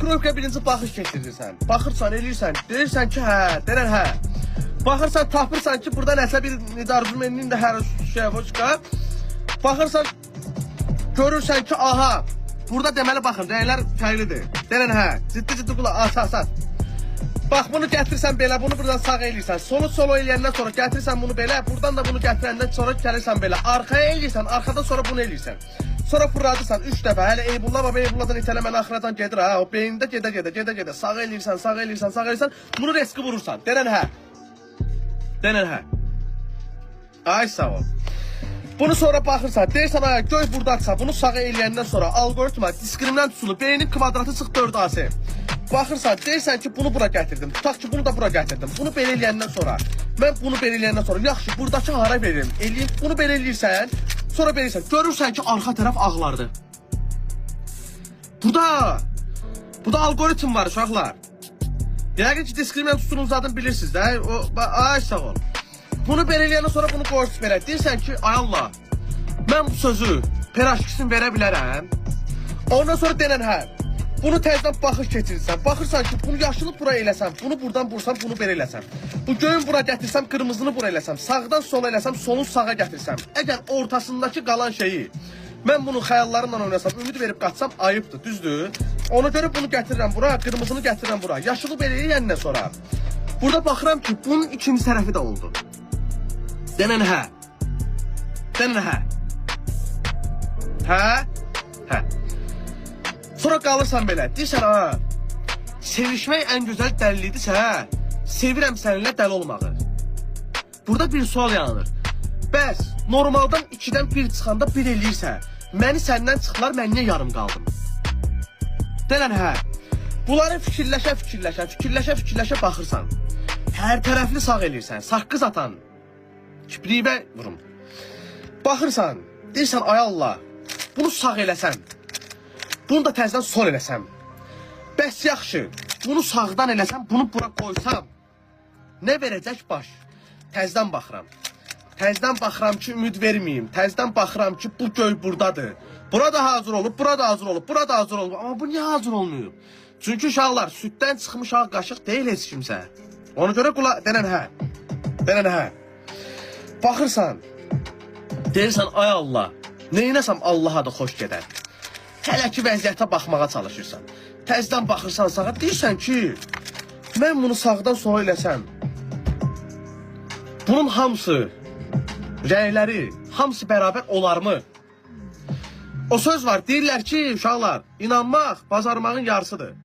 Nakrovka birinci baxış keçirirsən. Baxırsan, eləyirsən, deyirsən ki, hə, deyirən hə. Baxırsan, tapırsan ki, burada nəsə bir nidarzumenin də hər şey var. Baxırsan, görürsən ki, aha, burada deməli baxın, rəylər fərqlidir. Deyirən hə, ciddi qulaq, asas. Bax, bunu gətirsən belə, bunu buradan sağ eləyirsən. Solu eləyəndən sonra gətirsən bunu belə, buradan da bunu gətirəndən sonra gəlirsən belə. Arxaya eləyirsən, arxadan sonra bunu eləyirsən. Sonra fırladırsan 3 dəfə, hələ Eybulla baba Eybulladan itələmən axıradan gedir ha. O beynində gedə. Sağ eləyirsən. Bunu riski vurursan. Denən hə. Denən hə. Ay sağ ol. Bunu sonra baxırsan, deyirsən ay göy buradaqsa, bunu sağ eləyəndən sonra algoritma diskriminant üsulu, beynin kvadratı çıx 4AC. Baxırsan, deyirsən ki, bunu bura gətirdim. Tutaq ki, bunu da bura gətirdim. Bunu belə eləyəndən sonra, mən bunu belə eləyəndən sonra, yaxşı, buradakı hara veririm? Eləyim, bunu belə eləyirsən, sonra belirsən, görürsən ki, arxa tərəf ağlardı. Burada algoritm var uşaqlar. Yəqin ki, diskriminant üsulunuzun adını bilirsiniz də. Ay sağ ol. Bunu belə eləyəndən sonra bunu qoyursun belə. Deyirsən ki, ay Allah, mən bu sözü peraşkisini verə bilərəm. Ondan sonra denən hə. Bunu təzdən baxış keçirirsən. Baxırsan ki, bunu yaşılı bura eləsəm, bunu buradan vursam, bunu belə eləsəm. Bu göyün bura gətirsəm, qırmızını bura eləsəm, sağdan sola eləsəm, solun sağa gətirsəm. Əgər ortasındakı qalan şeyi mən bunu xəyallarımla oynasam, ümid verib qaçsam, ayıbdır, düzdür? Ona görə bunu gətirirəm bura, qırmızını gətirirəm bura. Yaşılı belə eləyəndən sonra burada baxıram ki, bunun ikinci tərəfi də oldu. Denən hə. Denən hə. Hə? Hə. Sonra qalırsan belə, deyirsən ha, sevişmək ən gözəl dəlilidirsə, hə, sevirəm səninlə dəli olmağı. Burada bir sual yanır. Bəs, normaldan 2-dən 1 çıxanda 1 eləyirsə, məni səndən çıxdılar, mən niyə yarım qaldım? Denən hə, bunları fikirləşə baxırsan. Hər tərəfli sağ eləyirsən, saqqız atan, kipriyibə vurum. Baxırsan, deyirsən, ay Allah, bunu sağ eləsən. Bunu da təzdən sol eləsəm. Bəs yaxşı, bunu sağdan eləsəm, bunu bura qoysam. Nə verəcək baş? Təzdən baxıram. Təzdən baxıram ki, ümid verməyim. Təzdən baxıram ki, bu göy buradadır. Burada hazır olub, burada hazır olub, burada hazır olub. Amma bu niyə hazır olmuyor? Çünki uşaqlar, süddən çıxmış ağ qaşıq deyil heç kimsə. Ona görə denən hə. Denən hə. Baxırsan, deyirsən, ay Allah, neynəsəm Allaha da xoş gedər. Hələ ki, vəziyyətə baxmağa çalışırsan. Təzdən baxırsan sağa, deyirsən ki, mən bunu sağdan sola eləsəm, bunun hamısı, rəyləri, hamısı bərabər olarmı? O söz var, deyirlər ki, uşaqlar, inanmaq, bazarmağın yarısıdır.